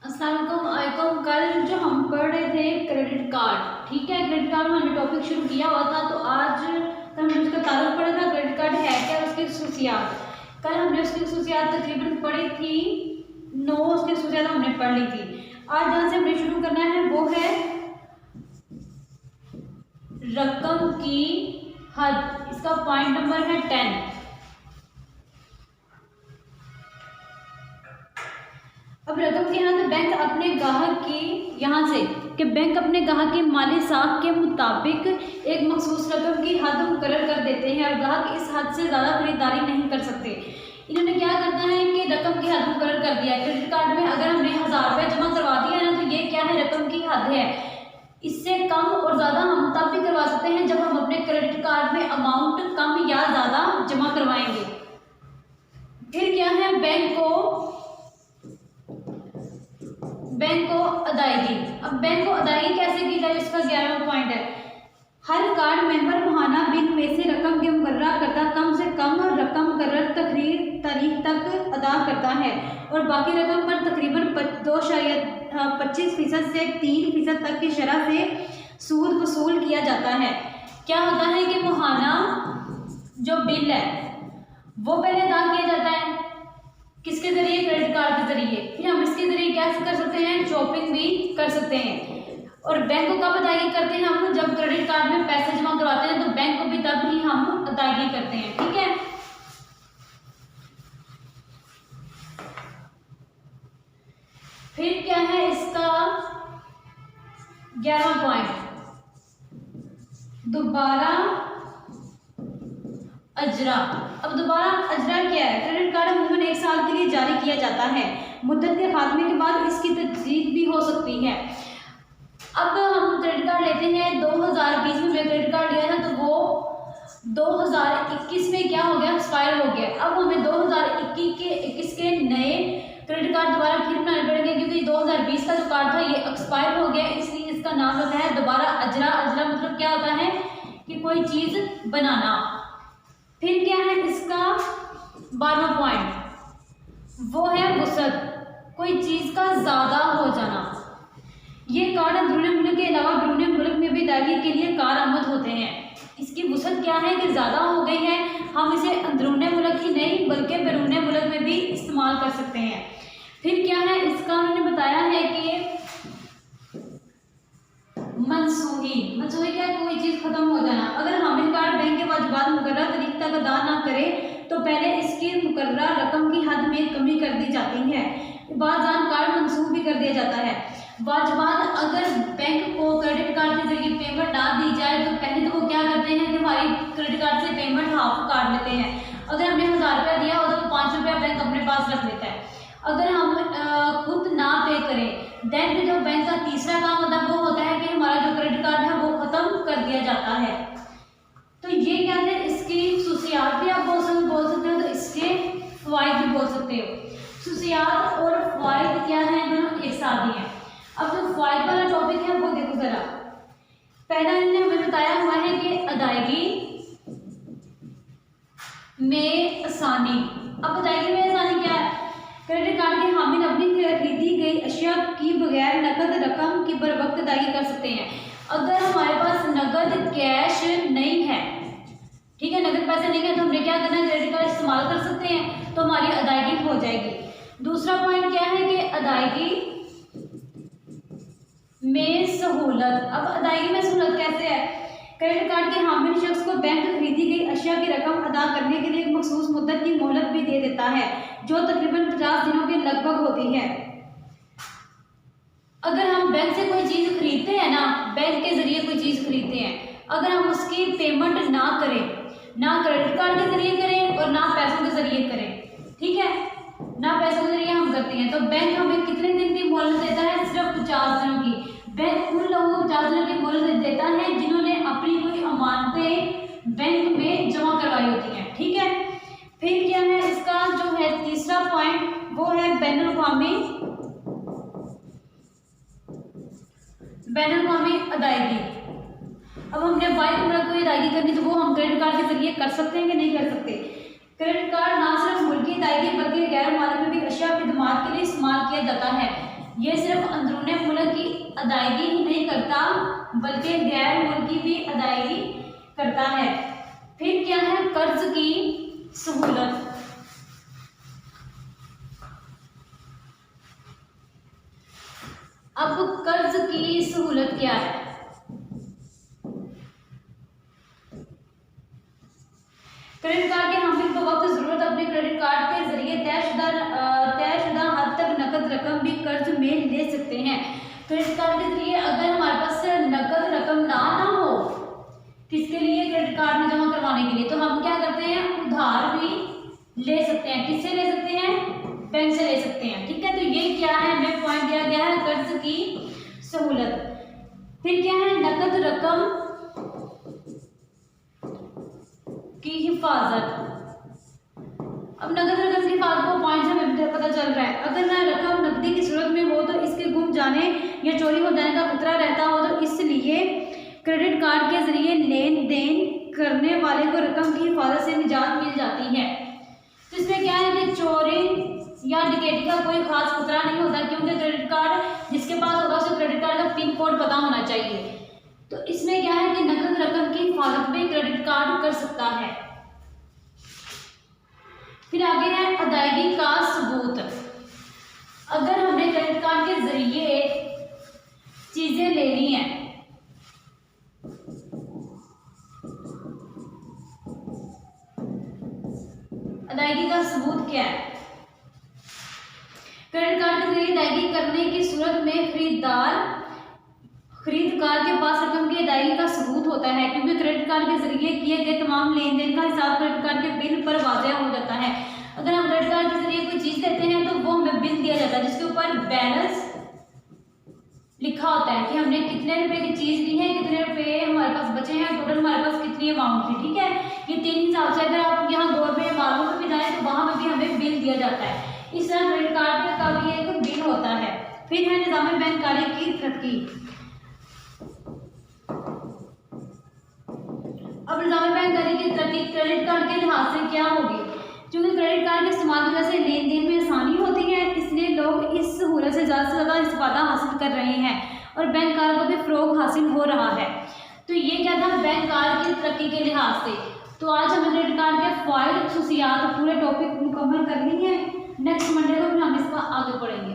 अस्सलाम वालेकुम। कल जो हम पढ़ रहे थे क्रेडिट कार्ड, ठीक है, क्रेडिट कार्ड में हमने टॉपिक शुरू किया हुआ था, तो आज कल हमने उसका तारुफ पढ़ा था। क्रेडिट कार्ड है क्या, उसकी खसूसियात। कल हमने उसकी खसूसियात तकरीबन पढ़ी थी 9, उसकी खसूसियात हमने पढ़ ली थी। आज जहाँ से हमने शुरू करना है वो है रकम की हद। इसका पॉइंट नंबर है 10। अब रकम की हद, बैंक अपने ग्राहक की यहाँ से कि बैंक अपने ग्राहक की माली साख के मुताबिक एक मखसूस रकम की हद मुकर्रर कर देते हैं और ग्राहक इस हद से ज़्यादा खरीदारी नहीं कर सकते। इन्होंने क्या करना है कि रकम की हद मुकर्रर कर दिया है। क्रेडिट कार्ड में अगर हमने 1000 रुपये जमा करवा दिया है ना, तो ये क्या है, रकम की हद है। इससे कम और ज़्यादा हम तब भी करवा सकते हैं जब हम अपने क्रेडिट कार्ड में अमाउंट कम या ज़्यादा जमा करवाएंगे। फिर क्या है, बैंक को अदायगी। अब बैंक को अदायगी कैसे की जाए, इसका 11वां पॉइंट है। हर कार्ड मेंबर माहाना बिल में से रकम के मुकर्रर करता कम से कम रकम मुकर्रर तारीख तक अदा करता है और बाकी रकम पर तकरीबन 2.25% से 3% तक की शरह से सूद वसूल किया जाता है। क्या होता है कि माहाना जो बिल है वो पहले अदा किया जाता है, किसके जरिए, क्रेडिट कार्ड के जरिए। फिर हम इसके जरिए क्या कर सकते हैं, शॉपिंग भी कर सकते हैं। और बैंक को कब अदायगी करते हैं हम, जब क्रेडिट कार्ड में पैसे जमा करवाते हैं तो बैंक को भी तब ही हम अदायगी करते हैं, ठीक है। फिर क्या है इसका 11वां पॉइंट, दोबारा अजरा। अब दोबारा अजरा क्या है, क्रेडिट कार्ड अमूमन 1 साल के लिए जारी किया जाता है। मुद्दत के खात्मे के बाद इसकी तजदीद भी हो सकती है। अब हम क्रेडिट कार्ड लेते हैं, 2020 में मैं क्रेडिट कार्ड लिया था तो वो 2021 में क्या हो गया, एक्सपायर हो गया। अब हमें 2021 के नए क्रेडिट कार्ड दोबारा फिर बनाने पड़ेंगे, क्योंकि 2020 का जो कार्ड था ये एक्सपायर हो गया, इसलिए इसका नाम होता है दोबारा अजरा। अजरा मतलब क्या होता है कि कोई चीज़ बनाना। फिर क्या है इसका 12वां पॉइंट, वो है वसअत, कोई चीज़ का ज़्यादा हो जाना। ये कार्ड अंदरूनी मुल्क के अलावा बैरूनी मुल्क में भी अदायगी के लिए कारआमद होते हैं। इसकी वसअत क्या है कि ज़्यादा हो गई है, हम इसे अंदरूनी मुल्क ही नहीं बल्कि बैरूनी मुल्क में भी इस्तेमाल कर सकते हैं। फिर क्या है इसका, उन्होंने बताया है कि मनसूही क्या, कोई चीज़ खत्म हो जाना। अगर हामिल कार्ड बैंक के वाजिबात मुकर्रर तारीख तक अदा ना करे तो पहले इसकी मुकर्रर रकम की हद में कमी कर दी जाती है। बाज़ान कार्ड मनसूख भी कर दिया जाता है। वाजिबात, अगर बैंक को क्रेडिट कार्ड के जरिए पेमेंट ना दी जाए तो पहले तो वो क्या करते हैं कि हमारी क्रेडिट कार्ड से पेमेंट हाफ काट लेते हैं। अगर हमने 1000 रुपया दिया हो तो 5 रुपया बैंक अपने पास रख लेता है। अगर हम खुद ना पे करें देन जो बैंक का तीसरा काम होता है वो होता है कि हमारा जो क्रेडिट कार्ड है वो ख़त्म कर दिया जाता है। तो ये क्या है, इसकी खसूसियात भी आप बोल सकते हो, तो इसके फ़वाइद भी बोल सकते हो। खसूसियात और फ़वाइद क्या है, दोनों एक साथ ही हैं। अब जो फ़वाइद वाला टॉपिक है वो देखो ज़रा। पहला इन्होंने हमें बताया हुआ है कि अदायगी में आसानी। अब अदायगी में आसानी क्या है, क्रेडिट कार्ड के हामिल अपनी खरीदी गई अशिया की बगैर नकद रकम की बर वक्त अदायगी कर सकते हैं। अगर हमारे पास नकद कैश नहीं है, ठीक है, नकद पैसे नहीं है, तो हमने क्या करना है, क्रेडिट कार्ड इस्तेमाल कर सकते हैं, तो हमारी अदायगी हो जाएगी। दूसरा पॉइंट क्या है कि अदायगी में सहूलत। अब अदायगी में सहूलत कैसे है, क्रेडिट कार्ड के हामिल शख्स को बैंक खरीदी गई अशिया की रकम अदा करने के लिए एक मखसूस मुद्दत की मोहलत भी दे देता है, जो तकरीबन 50 दिनों के लगभग होती है। अगर हम बैंक से कोई चीज़ खरीदते हैं ना, बैंक के जरिए कोई चीज़ खरीदते हैं, अगर हम उसकी पेमेंट ना करें, ना क्रेडिट कार्ड के जरिए करें और ना पैसों के जरिए करें, ठीक है, ना पैसों के जरिए हम करते हैं, तो बैंक हमें कितने दिन की मोहलत देता है, सिर्फ 50 दिनों की। बैंक उन लोगों को 50 दिनों की मोहलत देता है जिन्होंने अपनी कोई अमानतें बैंक में जमा करवाई होती हैं, ठीक है। फिर क्या है इसका जो है तीसरा पॉइंट, वो है बैनुल-अक़वामी अदायगी। अब हमने बाइक उम्र कोई अदायगी करनी तो वो हम क्रेडिट कार्ड के जरिए कर सकते हैं कि नहीं कर सकते। क्रेडिट कार्ड ना सिर्फ मुल्की अदायगी बल्कि गैर मुल्की में भी अशिया खिदमात के लिए इस्तेमाल किया जाता है। ये सिर्फ अंदरूनी मुल्क की अदायगी ही नहीं करता बल्कि गैर मुल्की भी अदायगी करता है। फिर क्या है, कर्ज की सहूलत। अब कर्ज की सहूलत क्या है? क्रेडिट कार्ड के हामिल को वक्त जरूरत अपने क्रेडिट कार्ड के जरिए तयशुदा हद तक नकद रकम भी कर्ज में ले सकते हैं। क्रेडिट कार्ड के जरिए अगर हमारे पास नकद रकम ना हो, किसके लिए, क्रेडिट कार्ड में जमा करवाने के लिए, तो हम क्या करते हैं, उधार भी ले सकते हैं। किससे ले सकते हैं? बैंक से ले सकते हैं। ठीक है, तो ये क्या है, हमें पॉइंट दिया गया है कर्ज की सहूलत। फिर क्या है, नकद रकम की हिफाजत। अब नकद रकम की हिफाजत को पॉइंट से हमें पता चल रहा है, अगर ना रकम नकदी की सूरत में हो तो इसके गुम जाने या चोरी हो जाने का खतरा रहता हो, तो इसलिए क्रेडिट कार्ड के जरिए लेन देन करने वाले को रकम की हिफाजत से निजात मिल जाती है। तो इसमें क्या है कि चोरी या डकैती का कोई खास खतरा नहीं होता, क्योंकि क्रेडिट कार्ड जिसके पास होगा उसे क्रेडिट कार्ड का पिन कोड पता होना चाहिए। तो इसमें क्या है कि नकद रकम की हिफाजत भी क्रेडिट कार्ड कर सकता है। फिर आगे है अदायगी का सबूत। अगर हमने क्रेडिट कार्ड के जरिए चीजें लेनी है, अदायगी का सबूत क्या है? क्रेडिट कार्ड के जरिए अदायगी करने की सूरत में खरीदकार के पास रकम की अदायगी का सबूत होता है, क्योंकि क्रेडिट कार्ड के जरिए किए गए तमाम लेन देन का हिसाब क्रेडिट कार्ड के बिल पर वाज़ेह हो जाता है। अगर हम क्रेडिट कार्ड के जरिए कोई चीज़ लेते हैं तो वो हमें बिल दिया जाता है जिसके ऊपर बैलेंस लिखा होता है कि हमने कितने रुपए की चीज़ ली है, कितने रुपए हमारे पास बचे हैं, टोटल हमारे पास कितनी अमाउंट है। ठीक है, ये तीन हिसाब से अगर आप यहाँ 2 रुपये 12 रुपये भी जाए तो वहाँ पर भी हमें बिल दिया जाता है। इस तरह क्रेडिट कार्ड का भी एक बिल होता है। फिर है निज़ाम बैंककारी की तरक्की। अब निज़ाम बैंककारी की तरक्की क्रेडिट कार्ड के लिहाज से क्या होगी? क्योंकि क्रेडिट कार्ड के इस्तेमाल की वजह से लेन देन में आसानी होती है, इसलिए लोग इस सहूलत से ज़्यादा इस्तेफादा हासिल कर रहे हैं और बैंक कार्ड को भी फ़रोग हासिल हो रहा है। तो ये क्या था बैंक कार्ड की तरक्की के लिहाज से। तो आज हमें क्रेडिट कार्ड के फ़ायदे, खुसूसियात, पूरे टॉपिक मुकम्मल करनी है। नेक्स्ट मंडे को फिर हम इसका आगे पढ़ेंगे।